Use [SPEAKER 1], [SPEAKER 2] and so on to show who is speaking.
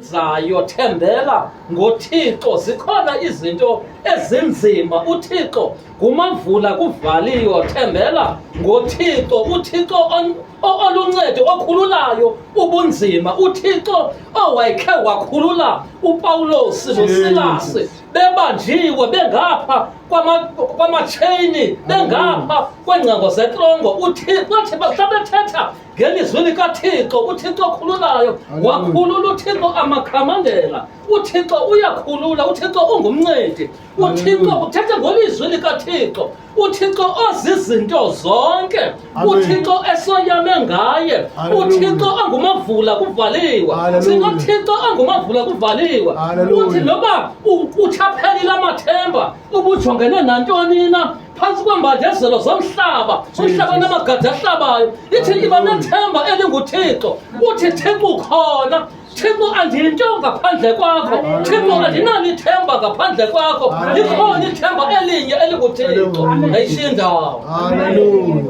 [SPEAKER 1] zayo thembela ngoThixo. Zikhona izinto ezinzima. uThixo ngumavula kuvaliyo. Thembela ngoThixo. uThixo oluncedo okhululayo ubunzima. uThixo owayekhe wakhulula uPawulos noSilasi bebanjiwe bengapha kwamatsheyini, bengapha kweengcango zetrongo. uThixo athi xa bethetha ngelizwi likaThixo, uThixo okhululayo wakhulula. uThixo amakhamandela. uThixo uyakhulula. uThixo ungumncedi. uThixo uthetha ngolizwi likaThixo. uThixo ozizinto zonke. uThixo esoyame ngaye. uThixo angumavula kuvaliwe. SinoThixo angumavula kuvaliwe. uthi noba uthaphelile amathemba, ubujongene nantoni na phantsi kwembandezelo zomhlaba, umhlaba namagade ahlabayo, ithi iba nethemba elinguThixo. uthi Thixo ukhona. Thixo andinto ngaphandle kwakho. Thixo andinalo ithemba ngaphandle kwakho. Likhona ithemba elinye elinguThixo. Ayishiye indawo.
[SPEAKER 2] Hallelujah.